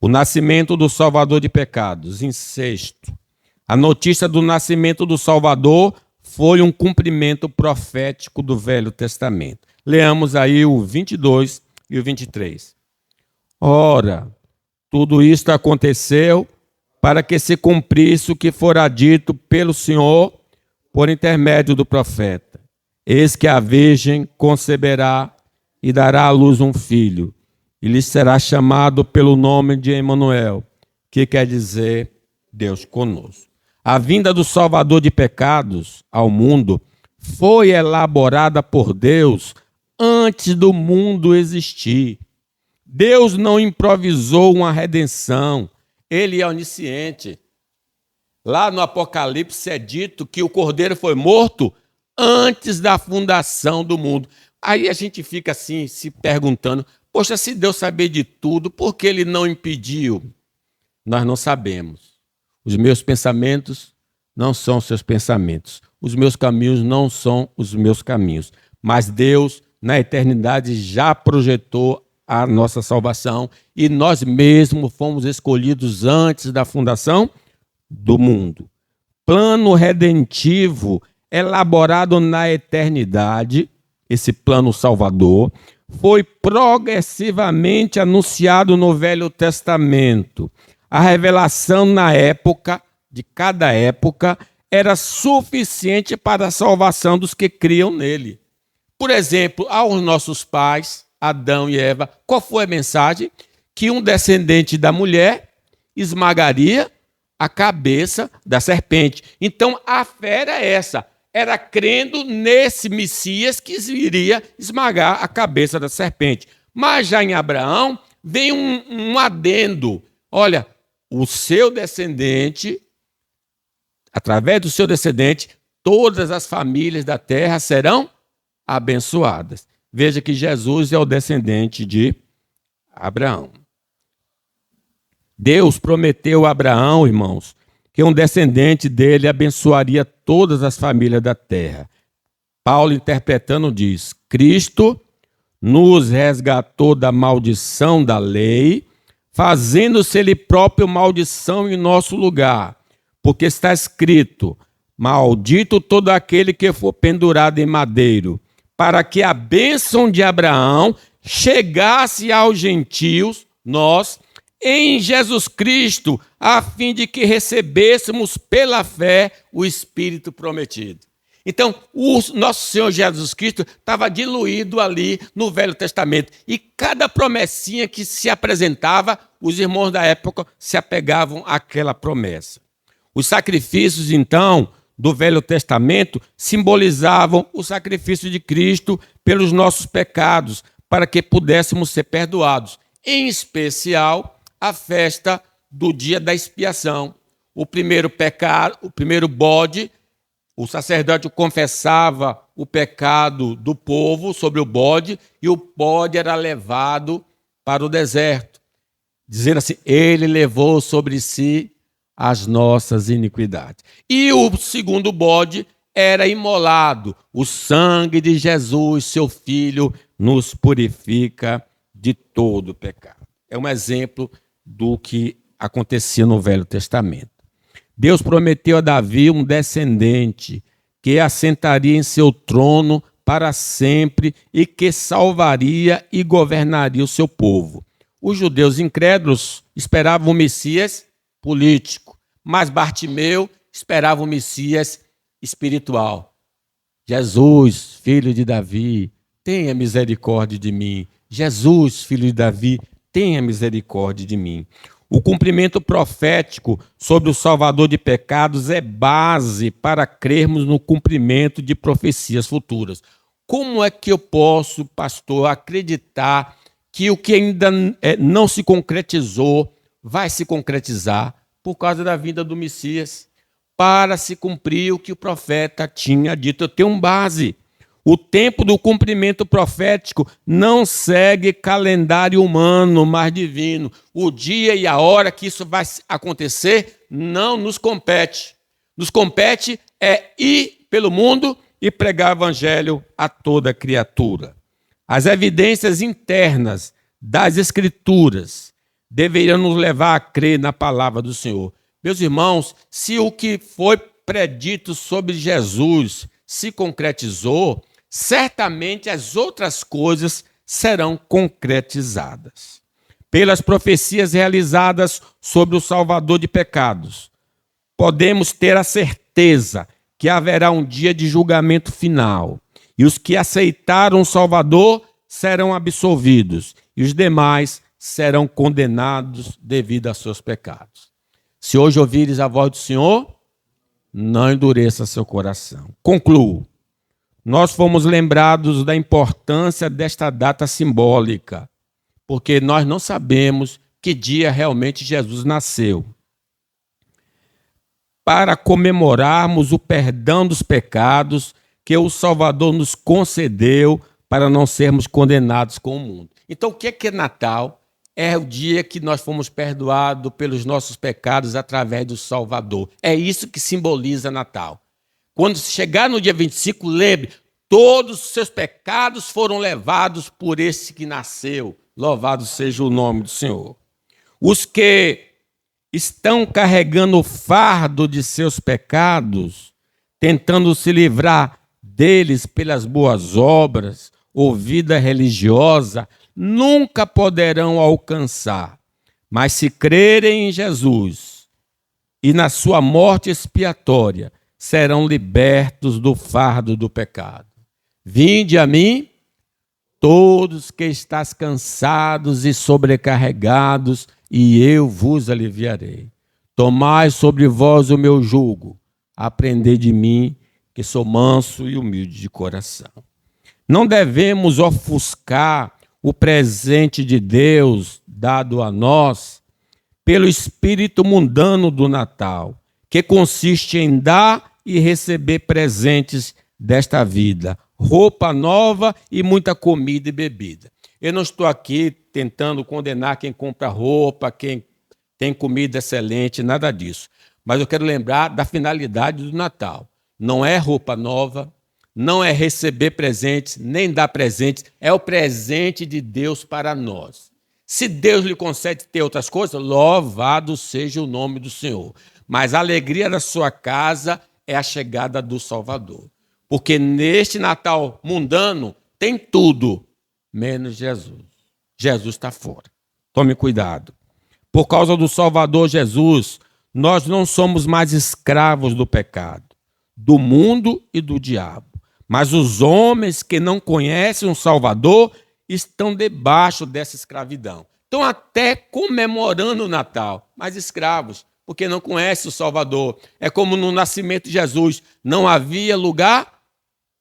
O nascimento do Salvador de pecados. Em sexto, a notícia do nascimento do Salvador foi um cumprimento profético do Velho Testamento. Leamos aí o 22 e o 23. Ora, tudo isto aconteceu para que se cumprisse o que fora dito pelo Senhor por intermédio do profeta. Eis que a virgem conceberá e dará à luz um filho, e lhe será chamado pelo nome de Emanuel, que quer dizer Deus conosco. A vinda do Salvador de pecados ao mundo foi elaborada por Deus antes do mundo existir. Deus não improvisou uma redenção, ele é onisciente. Lá no Apocalipse é dito que o Cordeiro foi morto antes da fundação do mundo. Aí a gente fica assim, se perguntando, poxa, se Deus sabia de tudo, por que ele não impediu? Nós não sabemos. Os meus pensamentos não são seus pensamentos. Os meus caminhos não são os meus caminhos. Mas Deus, na eternidade, já projetou a nossa salvação e nós mesmos fomos escolhidos antes da fundação do mundo. Plano redentivo elaborado na eternidade, esse plano salvador, foi progressivamente anunciado no Velho Testamento. A revelação na época, de cada época, era suficiente para a salvação dos que criam nele. Por exemplo, aos nossos pais, Adão e Eva, qual foi a mensagem? Que um descendente da mulher esmagaria a cabeça da serpente. Então, a fé era essa. Era crendo nesse Messias que iria esmagar a cabeça da serpente. Mas já em Abraão, vem um adendo. Olha, o seu descendente, através do seu descendente, todas as famílias da terra serão abençoadas. Veja que Jesus é o descendente de Abraão. Deus prometeu a Abraão, irmãos, que um descendente dele abençoaria todas as famílias da terra. Paulo, interpretando, diz: Cristo nos resgatou da maldição da lei, fazendo-se ele próprio maldição em nosso lugar. Porque está escrito: maldito todo aquele que for pendurado em madeiro, para que a bênção de Abraão chegasse aos gentios, nós, em Jesus Cristo, a fim de que recebêssemos pela fé o Espírito prometido. Então, o nosso Senhor Jesus Cristo estava diluído ali no Velho Testamento. E cada promessinha que se apresentava, os irmãos da época se apegavam àquela promessa. Os sacrifícios, então, do Velho Testamento simbolizavam o sacrifício de Cristo pelos nossos pecados, para que pudéssemos ser perdoados. Em especial, a festa do dia da expiação. O primeiro pecado, o primeiro bode, o sacerdote confessava o pecado do povo sobre o bode, e o bode era levado para o deserto, dizendo assim: ele levou sobre si as nossas iniquidades. E o segundo bode era imolado. O sangue de Jesus, seu Filho, nos purifica de todo pecado. É um exemplo do que acontecia no Velho Testamento. Deus prometeu a Davi um descendente que assentaria em seu trono para sempre e que salvaria e governaria o seu povo. Os judeus incrédulos esperavam o Messias político, mas Bartimeu esperava o Messias espiritual. Jesus, filho de Davi, tenha misericórdia de mim. Jesus, filho de Davi, tenha misericórdia de mim. O cumprimento profético sobre o Salvador de pecados é base para crermos no cumprimento de profecias futuras. Como é que eu posso, pastor, acreditar que o que ainda não se concretizou vai se concretizar por causa da vinda do Messias, para se cumprir o que o profeta tinha dito? Eu tenho base. O tempo do cumprimento profético não segue calendário humano, mas divino. O dia e a hora que isso vai acontecer não nos compete. Nos compete é ir pelo mundo e pregar o evangelho a toda criatura. As evidências internas das Escrituras deveriam nos levar a crer na palavra do Senhor. Meus irmãos, se o que foi predito sobre Jesus se concretizou, certamente as outras coisas serão concretizadas. Pelas profecias realizadas sobre o Salvador de pecados, podemos ter a certeza que haverá um dia de julgamento final, e os que aceitaram o Salvador serão absolvidos, e os demais serão condenados devido a seus pecados. Se hoje ouvires a voz do Senhor, não endureça seu coração. Concluo. Nós fomos lembrados da importância desta data simbólica, porque nós não sabemos que dia realmente Jesus nasceu. Para comemorarmos o perdão dos pecados que o Salvador nos concedeu para não sermos condenados com o mundo. Então, o que é Natal? É o dia que nós fomos perdoados pelos nossos pecados através do Salvador. É isso que simboliza Natal. Quando chegar no dia 25, lembre, todos os seus pecados foram levados por esse que nasceu. Louvado seja o nome do Senhor. Os que estão carregando o fardo de seus pecados, tentando se livrar deles pelas boas obras ou vida religiosa, nunca poderão alcançar. Mas se crerem em Jesus e na sua morte expiatória, serão libertos do fardo do pecado. Vinde a mim, todos que estáis cansados e sobrecarregados, e eu vos aliviarei. Tomai sobre vós o meu jugo, aprendei de mim, que sou manso e humilde de coração. Não devemos ofuscar o presente de Deus dado a nós pelo espírito mundano do Natal, que consiste em dar e receber presentes desta vida, roupa nova e muita comida e bebida. Eu não estou aqui tentando condenar quem compra roupa, quem tem comida excelente, nada disso. Mas eu quero lembrar da finalidade do Natal. Não é roupa nova, não é receber presentes, nem dar presentes, é o presente de Deus para nós. Se Deus lhe concede ter outras coisas, louvado seja o nome do Senhor. Mas a alegria da sua casa é a chegada do Salvador. Porque neste Natal mundano tem tudo, menos Jesus. Jesus está fora. Tome cuidado. Por causa do Salvador Jesus, nós não somos mais escravos do pecado, do mundo e do diabo. Mas os homens que não conhecem o Salvador estão debaixo dessa escravidão. Estão até comemorando o Natal, mas escravos, porque não conhecem o Salvador. É como no nascimento de Jesus, não havia lugar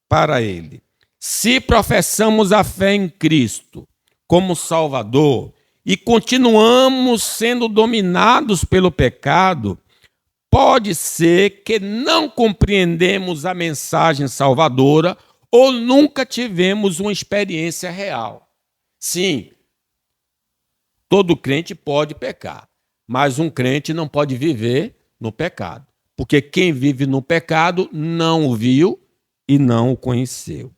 para ele. Se professamos a fé em Cristo como Salvador e continuamos sendo dominados pelo pecado, pode ser que não compreendemos a mensagem salvadora ou nunca tivemos uma experiência real. Sim, todo crente pode pecar, mas um crente não pode viver no pecado, porque quem vive no pecado não o viu e não o conheceu.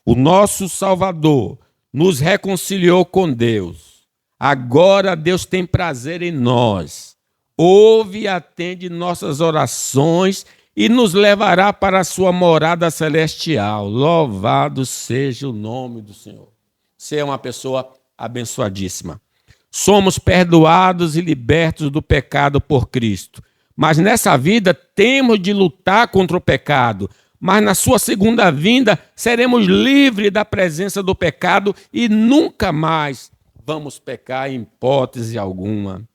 O nosso Salvador nos reconciliou com Deus. Agora Deus tem prazer em nós. Ouve e atende nossas orações e nos levará para a sua morada celestial. Louvado seja o nome do Senhor. Você é uma pessoa abençoadíssima. Somos perdoados e libertos do pecado por Cristo. Mas nessa vida temos de lutar contra o pecado. Mas na sua segunda vinda seremos livres da presença do pecado e nunca mais vamos pecar em hipótese alguma.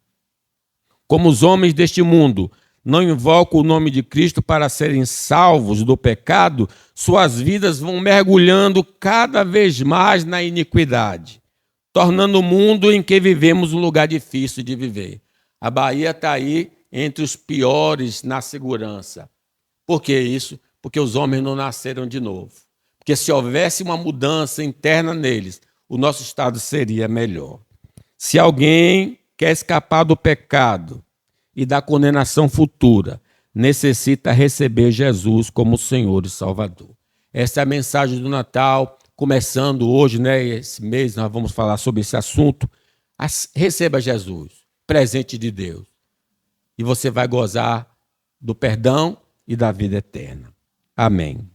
Como os homens deste mundo não invocam o nome de Cristo para serem salvos do pecado, suas vidas vão mergulhando cada vez mais na iniquidade, tornando o mundo em que vivemos um lugar difícil de viver. A Bahia está aí entre os piores na segurança. Por que isso? Porque os homens não nasceram de novo. Porque se houvesse uma mudança interna neles, o nosso estado seria melhor. Se alguém quer escapar do pecado e da condenação futura, necessita receber Jesus como Senhor e Salvador. Essa é a mensagem do Natal, começando hoje, esse mês nós vamos falar sobre esse assunto. Receba Jesus, presente de Deus. E você vai gozar do perdão e da vida eterna. Amém.